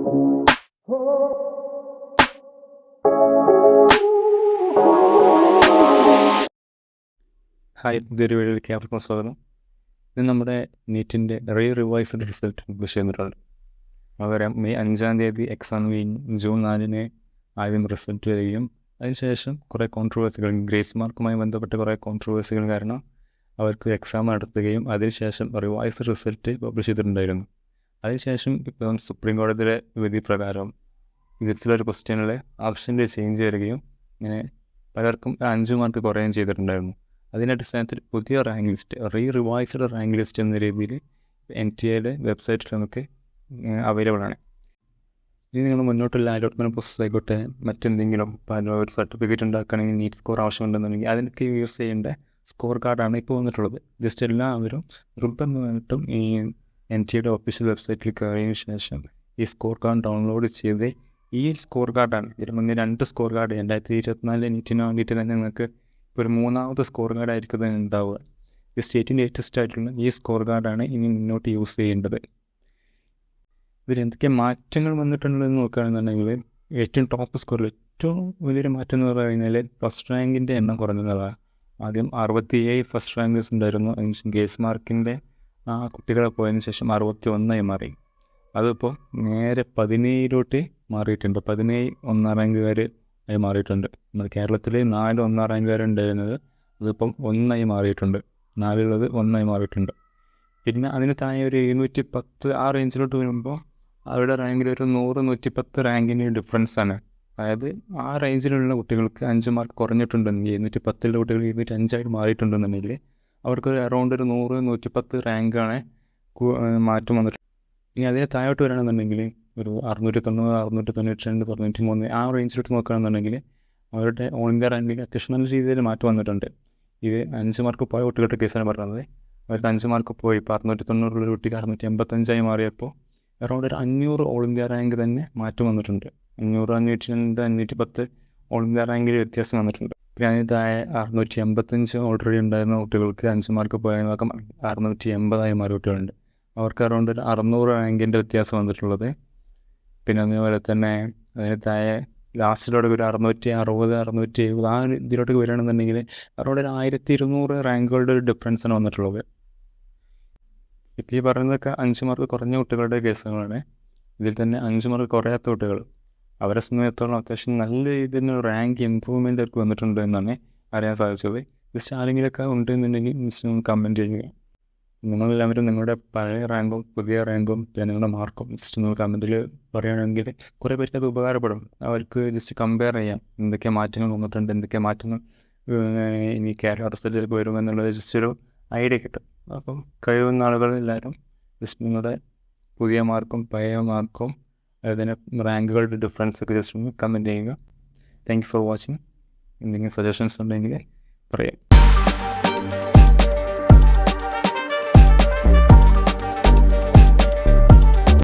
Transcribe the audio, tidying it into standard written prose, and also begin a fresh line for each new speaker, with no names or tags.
Hi, പുതിയൊരു വീഡിയോയിലേക്ക് ഏവർക്കും സ്വാഗതം. ഇത് നമ്മുടെ നീറ്റിൻ്റെ റിവൈസ്ഡ് റിസൾട്ട് പബ്ലിഷ് ചെയ്തിട്ടുണ്ട്. പകരം മെയ് 5-ാം തീയതി എക്സാം കഴിഞ്ഞ് ജൂൺ 4-ന് ആദ്യം റിസൾട്ട് വരികയും അതിനുശേഷം കുറേ കോൺട്രവേഴ്സികൾ, ഗ്രേസ് മാർക്കുമായി ബന്ധപ്പെട്ട കുറേ കോൺട്രവേഴ്സികൾ കാരണം അവർക്ക് എക്സാം നടത്തുകയും അതിനുശേഷം റിവൈസ്ഡ് റിസൾട്ട് പബ്ലിഷ് ചെയ്തിട്ടുണ്ടായിരുന്നു. അതിനുശേഷം ഇപ്പം സുപ്രീം കോടതിയുടെ വിധി പ്രകാരം ഇതിലൊരു ക്വസ്റ്റ്യനിൽ ഓപ്ഷൻ്റെ ചേഞ്ച് വരികയും ഇങ്ങനെ പലർക്കും 5 മാർക്ക് കുറയുകയും ചെയ്തിട്ടുണ്ടായിരുന്നു. അതിൻ്റെ അടിസ്ഥാനത്തിൽ പുതിയ rank list, revised rank list എന്ന രീതിയിൽ NTA വെബ്സൈറ്റിൽ നമുക്ക് അവൈലബിൾ ആണ്. ഇനി നിങ്ങൾ മുന്നോട്ടുള്ള അലോട്ട്മെൻറ്റ് പ്രോസസ് ആയിക്കോട്ടെ, മറ്റെന്തെങ്കിലും ഒരു സർട്ടിഫിക്കറ്റ് ഉണ്ടാക്കുകയാണെങ്കിൽ നീറ്റ് സ്കോർ ആവശ്യമുണ്ടെന്നുണ്ടെങ്കിൽ അതിനൊക്കെ യൂസ് ചെയ്യേണ്ട സ്കോർ കാർഡാണ് ഇപ്പോൾ വന്നിട്ടുള്ളത്. ജസ്റ്റ് എല്ലാവരും നിർബന്ധമായിട്ടും ഈ NTA ഒഫീഷ്യൽ വെബ്സൈറ്റിൽ കയറിയതിനു ശേഷം ഈ സ്കോർ കാർഡ് ഡൗൺലോഡ് ചെയ്ത് ഈ സ്കോർ കാർഡാണ് ഇതിന് മുന്നേ 2 സ്കോർ കാർഡ് 2024 നീറ്റിന് വേണ്ടിയിട്ട് തന്നെ നിങ്ങൾക്ക് ഒരു 3ാമത്തെ സ്കോർ കാർഡായിരിക്കും തന്നെ ഉണ്ടാവുക. ഈ സ്റ്റേറ്റിൻ്റെ ലേറ്റസ്റ്റ് ആയിട്ടുള്ള ഈ സ്കോർ കാർഡാണ് ഇനി മുന്നോട്ട് യൂസ് ചെയ്യേണ്ടത്. ഇതിൽ എന്തൊക്കെ മാറ്റങ്ങൾ വന്നിട്ടുണ്ടെന്ന് നോക്കുകയാണെന്നുണ്ടെങ്കിൽ ഏറ്റവും ടോപ്പ് സ്കോറിൽ ഏറ്റവും വലിയൊരു മാറ്റം എന്ന് പറഞ്ഞു കഴിഞ്ഞാൽ ഫസ്റ്റ് റാങ്കിൻ്റെ എണ്ണം കുറഞ്ഞതാണ്. ആദ്യം 67 ഫസ്റ്റ് റാങ്കേഴ്സ് ഉണ്ടായിരുന്നു. ഗ്രേസ് മാർക്കിൻ്റെ ആ കുട്ടികളെ പോയതിനു ശേഷം 61 മാറി. അതിപ്പോൾ നേരെ 17 മാറിയിട്ടുണ്ട്. 17 1ാം റാങ്കുകാർ ആയി മാറിയിട്ടുണ്ട്. നമ്മുടെ കേരളത്തിൽ 4 1ാം റാങ്കുകാരുണ്ടായിരുന്നത് അതിപ്പം 1 മാറിയിട്ടുണ്ട്. 4 1 മാറിയിട്ടുണ്ട്. പിന്നെ അതിന് താഴെ ഒരു 710 ആ റേഞ്ചിലോട്ട് വരുമ്പോൾ അവരുടെ റാങ്കിൽ ഒരു 100-110 റാങ്കിന് ഡിഫറൻസാണ്. അതായത് ആ റേഞ്ചിലുള്ള കുട്ടികൾക്ക് 5 മാർക്ക് കുറഞ്ഞിട്ടുണ്ടെങ്കിൽ 710 കുട്ടികൾ 705 മാറിയിട്ടുണ്ടെന്നുണ്ടെങ്കിൽ അവർക്ക് അറൗണ്ട് ഒരു 100-110 റാങ്കാണ് മാറ്റം വന്നിട്ടുണ്ട്. ഇനി അതിന് താഴോട്ട് വരണമെന്നുണ്ടെങ്കിൽ ഒരു 690, 692, 93 ആ റേഞ്ചിലോട്ട് നോക്കുകയാണെന്നുണ്ടെങ്കിൽ അവരുടെ ഓൾ ഇന്ത്യ റാങ്കിൽ അത്യാവശ്യം നല്ല രീതിയിൽ മാറ്റം വന്നിട്ടുണ്ട്. ഇത് 5 മാർക്ക് പോയ കുട്ടികളുടെ കേസാണ് പറയുന്നത്. അവർക്ക് 5 മാർക്ക് പോയി ഇപ്പോൾ 690 കുട്ടിക്ക് 685 മാറിയപ്പോൾ അറൗണ്ട് ഒരു 500 ഓൾ ഇന്ത്യ റാങ്ക് തന്നെ മാറ്റം വന്നിട്ടുണ്ട്. 500, 502, 510 ഓൾ ഇന്ത്യ റാങ്കിൽ വ്യത്യാസം വന്നിട്ടുണ്ട്. പിന്നെ അതിന് താഴെ 685 ഓൾറെഡി ഉണ്ടായിരുന്ന കുട്ടികൾക്ക് 5 മാർക്ക് പോയതിനൊക്കെ 680 മാറിയ കുട്ടികളുണ്ട്. അവർക്ക് അറൗണ്ട് ഒരു 600 റാങ്കിൻ്റെ വ്യത്യാസം വന്നിട്ടുള്ളത്. പിന്നെ അതേപോലെ തന്നെ അതിന് താഴെ ലാസ്റ്റിലോട്ട് ഒരു 660, 670 ആ ഇതിലോട്ട് വരികയാണെന്നുണ്ടെങ്കിൽ അറൗണ്ട് ഒരു 1200 റാങ്കുകളുടെ ഒരു ഡിഫറൻസാണ് വന്നിട്ടുള്ളത്. ഇപ്പോൾ ഈ പറയുന്നതൊക്കെ 5 മാർക്ക് കുറഞ്ഞ കുട്ടികളുടെ കേസുകളാണ്. ഇതിൽ തന്നെ 5 മാർക്ക് കുറയാത്ത കുട്ടികൾ അവരെ സമയത്തോളം അത്യാവശ്യം നല്ല രീതിയിൽ റാങ്ക് ഇമ്പ്രൂവ്മെൻ്റ് അവർക്ക് വന്നിട്ടുണ്ട് എന്നാണ് അറിയാൻ സാധിച്ചത്. ജസ്റ്റ് ആരെങ്കിലുമൊക്കെ ഉണ്ടെന്നുണ്ടെങ്കിൽ കമൻറ്റ് ചെയ്യുക. നിങ്ങളെല്ലാവരും നിങ്ങളുടെ പഴയ റാങ്കും പുതിയ റാങ്കും പിന്നെ നിങ്ങളുടെ മാർക്കും ജസ്റ്റ് നിങ്ങൾ കമൻറ്റിൽ പറയുകയാണെങ്കിൽ കുറേ പേർക്ക് അത് ഉപകാരപ്പെടും. അവർക്ക് ജസ്റ്റ് കമ്പയർ ചെയ്യാം എന്തൊക്കെ മാറ്റങ്ങൾ വന്നിട്ടുണ്ട്, എന്തൊക്കെ മാറ്റങ്ങൾ ഇനി കേരള റിസൾട്ടിലേക്ക് വരുമെന്നുള്ളത് ജസ്റ്റ് ഒരു ഐഡിയ കിട്ടും. അപ്പം കഴിവുന്ന ആളുകൾ എല്ലാവരും ജസ്റ്റ് നിങ്ങളുടെ പുതിയ മാർക്കും പഴയ മാർക്കും അതിന് റാങ്കുകളുടെ ഡിഫറൻസ് ഒക്കെ ജസ്റ്റ് ഒന്ന് കമൻറ്റ് ചെയ്യുക. Thank you for watching. എന്തെങ്കിലും സജഷൻസ് ഉണ്ടെങ്കിൽ പറയാം.